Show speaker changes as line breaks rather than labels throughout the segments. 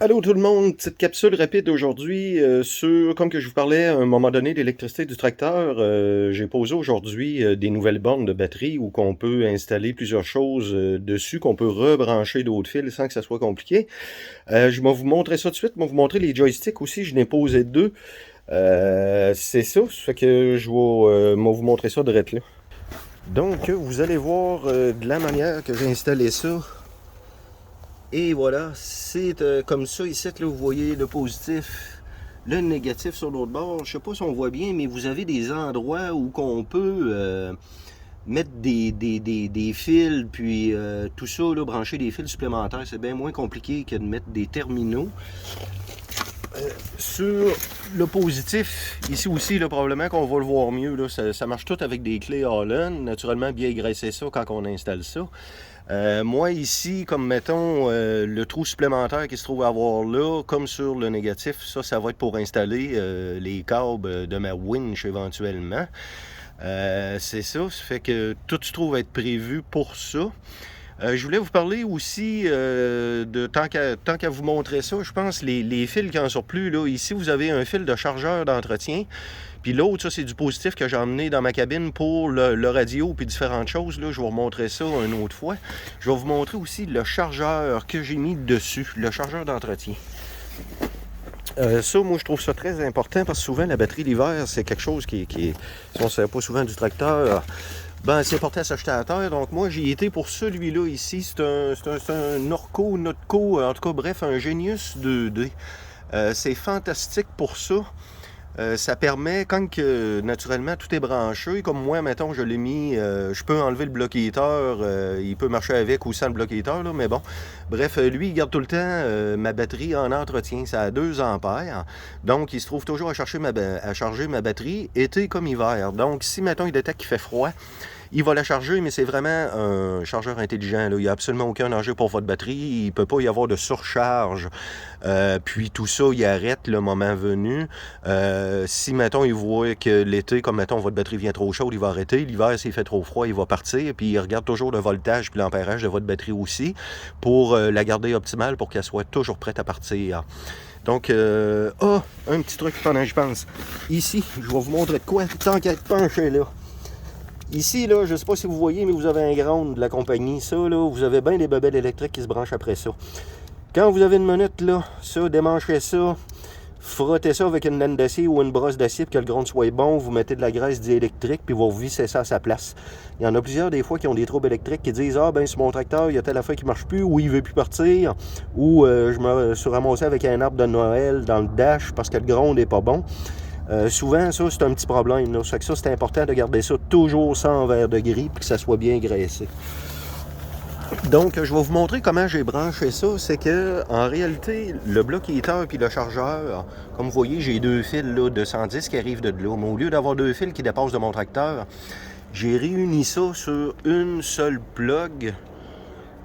Allô tout le monde, petite capsule rapide aujourd'hui sur, comme que je vous parlais à un moment donné, l'électricité du tracteur. J'ai posé aujourd'hui des nouvelles bornes de batterie où qu'on peut installer plusieurs choses dessus, qu'on peut rebrancher d'autres fils sans que ça soit compliqué. Je vais vous montrer ça tout de suite, je vais vous montrer les joysticks aussi, je n'ai posé deux. C'est ça, ça fait que je vais vous montrer ça direct là. Donc vous allez voir de la manière que j'ai installé ça. Et voilà, c'est comme ça ici, là, vous voyez le positif, le négatif sur l'autre bord. Je sais pas si on voit bien, mais vous avez des endroits où qu'on peut mettre des fils, puis tout ça, là, brancher des fils supplémentaires. C'est bien moins compliqué que de mettre des terminaux. Sur le positif, ici aussi, là, probablement qu'on va le voir mieux. Là, ça marche tout avec des clés Allen. Naturellement, bien graisser ça quand on installe ça. Moi ici, comme mettons le trou supplémentaire qui se trouve à avoir là, comme sur le négatif, ça va être pour installer les câbles de ma winch éventuellement. C'est ça, ça fait que tout se trouve être prévu pour ça. Je voulais vous parler aussi de tant qu'à vous montrer ça, je pense les fils qui en surplus, là, ici vous avez un fil de chargeur d'entretien. Puis l'autre, ça, c'est du positif que j'ai emmené dans ma cabine pour le radio puis différentes choses. Là, je vais vous montrer ça une autre fois. Je vais vous montrer aussi le chargeur que j'ai mis dessus, le chargeur d'entretien. Ça, moi, je trouve ça très important parce que souvent, la batterie l'hiver, c'est quelque chose qui si on ne sert pas souvent du tracteur, ben, c'est porté à s'acheter à terre. Donc, moi, j'y étais pour celui-là ici. C'est un Norco, Notco, en tout cas, bref, un Genius 2D. C'est fantastique pour ça. Ça permet, quand que, naturellement tout est branché, comme moi, mettons, je l'ai mis, je peux enlever le bloc-émetteur, il peut marcher avec ou sans le bloc-émetteur, là, mais bon. Bref, lui, il garde tout le temps ma batterie en entretien. Ça a 2 ampères. Donc, il se trouve toujours à charger ma batterie, été comme hiver. Donc, si, mettons, il détecte qu'il fait froid, il va la charger, mais c'est vraiment un chargeur intelligent. Là. Il n'y a absolument aucun danger pour votre batterie. Il ne peut pas y avoir de surcharge. Puis tout ça, il arrête le moment venu. Si, mettons, il voit que l'été, comme, mettons, votre batterie vient trop chaude, il va arrêter. L'hiver, s'il fait trop froid, il va partir. Puis il regarde toujours le voltage puis l'ampérage de votre batterie aussi pour la garder optimale pour qu'elle soit toujours prête à partir. Donc, un petit truc pendant que je pense. Ici, je vais vous montrer de quoi, tant qu'à être penché là. Ici, là, je ne sais pas si vous voyez, mais vous avez un ground de la compagnie. Ça, là, vous avez bien des bebelles électriques qui se branchent après ça. Quand vous avez une minute, là, ça, démanchez ça, frottez ça avec une laine d'acier ou une brosse d'acier pour que le ground soit bon. Vous mettez de la graisse diélectrique, puis vous vissez ça à sa place. Il y en a plusieurs, des fois, qui ont des troubles électriques, qui disent « Ah, ben sur mon tracteur, il y a telle affaire qui ne marche plus, ou il ne veut plus partir, ou je me suis ramassé avec un arbre de Noël dans le dash parce que le ground n'est pas bon. » Souvent, ça, c'est un petit problème. Là. Ça fait que ça, c'est important de garder ça toujours 100 verres de gris puis que ça soit bien graissé. Donc, je vais vous montrer comment j'ai branché ça. C'est que, en réalité, le bloc-émetteur puis le chargeur, comme vous voyez, j'ai 2 fils là, de 110 qui arrivent de là. Mais au lieu d'avoir 2 fils qui dépassent de mon tracteur, j'ai réuni ça sur une seule plug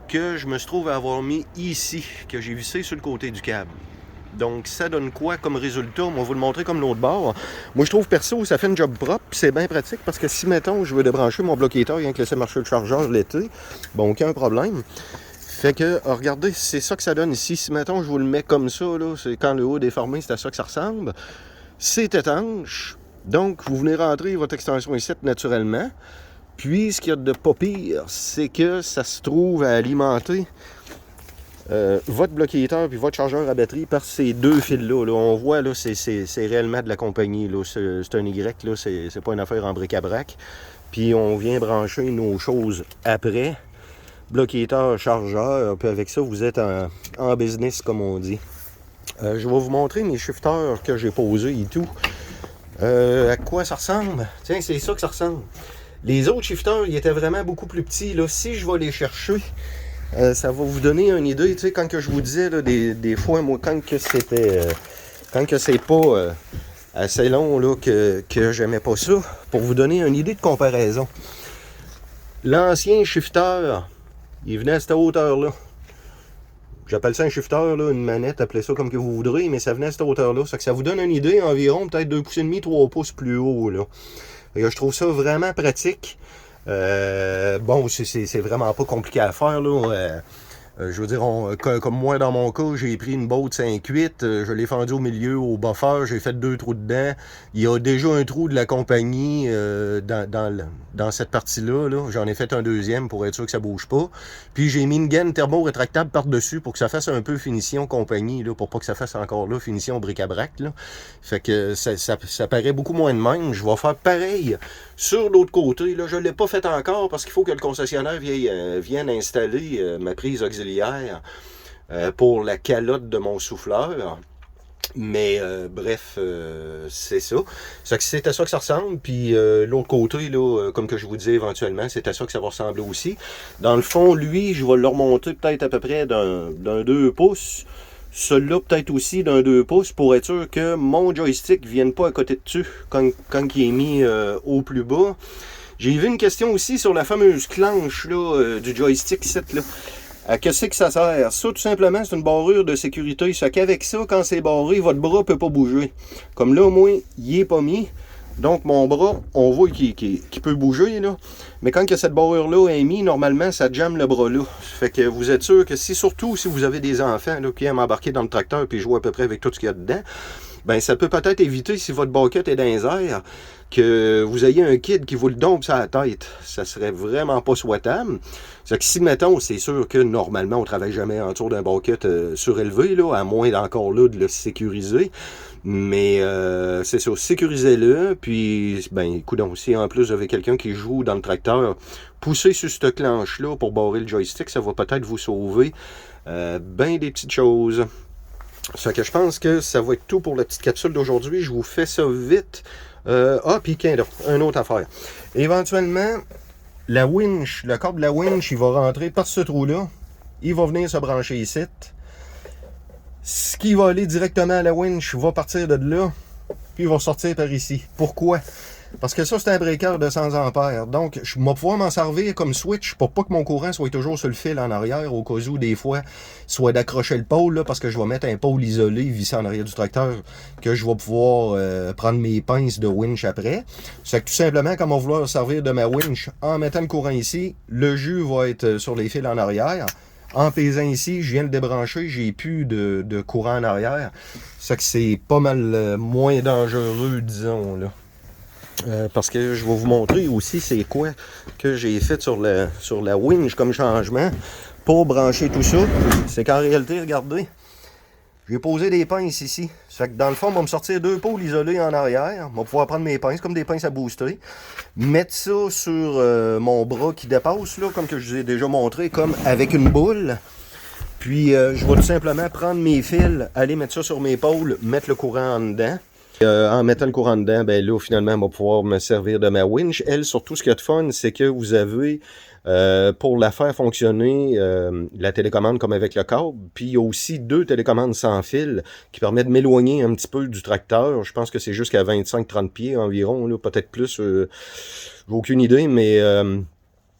que je me trouve à avoir mis ici, que j'ai vissé sur le côté du câble. Donc, ça donne quoi comme résultat? On va vous le montrer comme l'autre bord. Moi, je trouve perso, ça fait une job propre, puis c'est bien pratique, parce que si, mettons, je veux débrancher mon bloc-émetteur, rien que laisser marcher le chargeur l'été, bon, aucun problème. Fait que, regardez, c'est ça que ça donne ici. Si, mettons, je vous le mets comme ça, là, c'est quand le haut est déformé, c'est à ça que ça ressemble. C'est étanche. Donc, vous venez rentrer votre extension ici naturellement. Puis, ce qu'il y a de pas pire, c'est que ça se trouve à alimenter votre bloc-émetteur puis votre chargeur à batterie par ces 2 fils-là. Là. On voit, là, c'est réellement de la compagnie. Là. C'est un Y, là, c'est pas une affaire en bric-à-brac. Puis on vient brancher nos choses après. Bloc-émetteur, chargeur, puis avec ça, vous êtes en business, comme on dit. Je vais vous montrer mes shifters que j'ai posés et tout. À quoi ça ressemble? Tiens, c'est ça que ça ressemble. Les autres shifters, ils étaient vraiment beaucoup plus petits. Là. Si je vais les chercher, ça va vous donner une idée, tu sais, quand que je vous disais, là, des fois, moi, quand que c'est pas assez long, là, que j'aimais pas ça, pour vous donner une idée de comparaison. L'ancien shifter, il venait à cette hauteur-là. J'appelle ça un shifter, là, une manette, appelez ça comme que vous voudrez, mais ça venait à cette hauteur-là. Ça vous donne une idée, environ peut-être 2,5 pouces, 3 pouces plus haut, là. Et je trouve ça vraiment pratique. Bon, c'est vraiment pas compliqué à faire, là. Je veux dire, comme moi dans mon cas, j'ai pris une botte 5-8, je l'ai fendu au milieu, au buffer, j'ai fait 2 trous dedans. Il y a déjà un trou de la compagnie dans cette partie-là. Là. J'en ai fait un deuxième pour être sûr que ça bouge pas. Puis j'ai mis une gaine thermo-rétractable par-dessus pour que ça fasse un peu finition compagnie, là, pour pas que ça fasse encore là finition bric-à-brac. Là. Fait que ça paraît beaucoup moins de même. Je vais faire pareil sur l'autre côté. Là, je ne l'ai pas fait encore parce qu'il faut que le concessionnaire vienne installer ma prise auxiliaire pour la calotte de mon souffleur. Mais bref, c'est ça. C'est à ça que ça ressemble. Puis l'autre côté, là, comme que je vous disais éventuellement, c'est à ça que ça va ressembler aussi. Dans le fond, lui, je vais le remonter peut-être à peu près d'un 2 pouces. Celui-là peut-être aussi d'un 2 pouces pour être sûr que mon joystick ne vienne pas à côté de dessus quand il est mis au plus bas. J'ai vu une question aussi sur la fameuse clenche là, du joystick 7 là. À qu'est-ce que ça sert? Ça, tout simplement, c'est une barrure de sécurité. Ça qu'avec ça, quand c'est barré, votre bras ne peut pas bouger. Comme là, au moins, il n'est pas mis. Donc, mon bras, on voit qu'il peut bouger, là. Mais quand que cette barrure-là est mise, normalement, ça jamme le bras là. Fait que vous êtes sûr que surtout si vous avez des enfants là, qui aiment embarquer dans le tracteur et jouer à peu près avec tout ce qu'il y a dedans, ben ça peut peut-être éviter, si votre bucket est dans les airs, que vous ayez un kid qui vous le dompe sur la tête. Ça serait vraiment pas souhaitable. C'est que si, mettons, c'est sûr que normalement, on ne travaille jamais en dessous d'un bucket surélevé, là, à moins d'encore là de le sécuriser. Mais c'est ça, sécurisez-le. Puis, ben, écoute, si en plus vous avez quelqu'un qui joue dans le tracteur, poussez sur cette clenche-là pour barrer le joystick, ça va peut-être vous sauver ben des petites choses. Ça que je pense que ça va être tout pour la petite capsule d'aujourd'hui. Je vous fais ça vite. Puis une autre affaire. Éventuellement, la winch, le câble de la winch, il va rentrer par ce trou-là. Il va venir se brancher ici. Ce qui va aller directement à la winch va partir de là, puis il va sortir par ici. Pourquoi? Parce que ça, c'est un breaker de 100 ampères. Donc, je vais pouvoir m'en servir comme switch pour pas que mon courant soit toujours sur le fil en arrière, au cas où, des fois, soit d'accrocher le pôle, là, parce que je vais mettre un pôle isolé vissé en arrière du tracteur, que je vais pouvoir prendre mes pinces de winch après. C'est que tout simplement, quand on va vouloir servir de ma winch, en mettant le courant ici, le jus va être sur les fils en arrière. En pesant ici, je viens de débrancher, j'ai plus de courant en arrière. C'est que c'est pas mal moins dangereux, disons, là. Parce que je vais vous montrer aussi c'est quoi que j'ai fait sur la winch comme changement pour brancher tout ça. C'est qu'en réalité, regardez, j'ai posé des pinces ici. Ça fait que dans le fond, on va me sortir 2 pôles isolés en arrière. On va pouvoir prendre mes pinces comme des pinces à booster. Mettre ça sur mon bras qui dépasse, là, comme que je vous ai déjà montré, comme avec une boule. Puis je vais tout simplement prendre mes fils, aller mettre ça sur mes pôles, mettre le courant en dedans. En mettant le courant dedans, ben là, finalement, on va pouvoir me servir de ma winch. Elle, surtout, ce qu'il y a de fun, c'est que vous avez, pour la faire fonctionner, la télécommande comme avec le câble. Puis, il y a aussi 2 télécommandes sans fil qui permettent de m'éloigner un petit peu du tracteur. Je pense que c'est jusqu'à 25-30 pieds environ, là, peut-être plus. J'ai aucune idée, mais...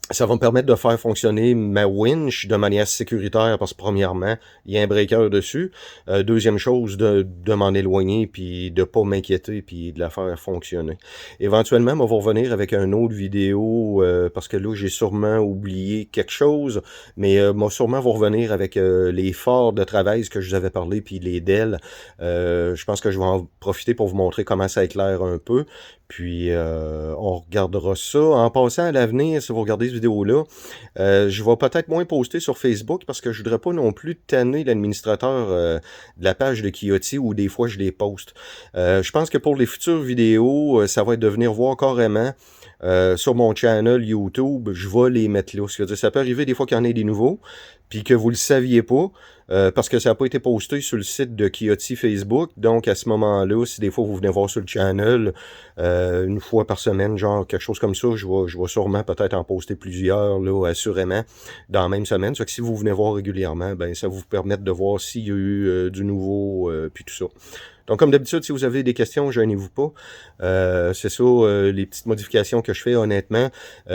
ça va me permettre de faire fonctionner ma winch de manière sécuritaire parce que premièrement, il y a un breaker dessus. Deuxième chose, de m'en éloigner puis de pas m'inquiéter puis de la faire fonctionner. Éventuellement, on va revenir avec une autre vidéo parce que là, j'ai sûrement oublié quelque chose, mais moi sûrement va revenir avec les forts de travail que je vous avais parlé puis les DEL. Je pense que je vais en profiter pour vous montrer comment ça éclaire un peu. Puis, on regardera ça. En passant à l'avenir, si vous regardez cette vidéo-là, je vais peut-être moins poster sur Facebook parce que je voudrais pas non plus tanner l'administrateur de la page de Kioti où des fois je les poste. Je pense que pour les futures vidéos, ça va être de venir voir carrément sur mon channel YouTube, je vais les mettre là. C'est-à-dire, ça peut arriver des fois qu'il y en ait des nouveaux, puis que vous le saviez pas, parce que ça n'a pas été posté sur le site de Kioti Facebook. Donc, à ce moment-là, si des fois vous venez voir sur le channel, une fois par semaine, genre quelque chose comme ça, je vais sûrement peut-être en poster plusieurs, là, assurément, dans la même semaine. Ça fait que si vous venez voir régulièrement, ben ça va vous permettre de voir s'il y a eu du nouveau, puis tout ça. Donc, comme d'habitude, si vous avez des questions, gênez-vous pas. C'est ça, les petites modifications que je fais, honnêtement.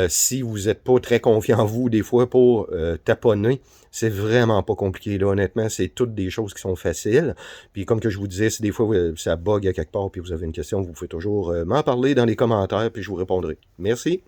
Si vous n'êtes pas très confiant en vous, des fois, pour taponner, c'est vraiment pas compliqué. Là, honnêtement, c'est toutes des choses qui sont faciles. Puis, comme que je vous disais, si des fois ça bug à quelque part, puis vous avez une question, vous pouvez toujours m'en parler dans les commentaires, puis je vous répondrai. Merci.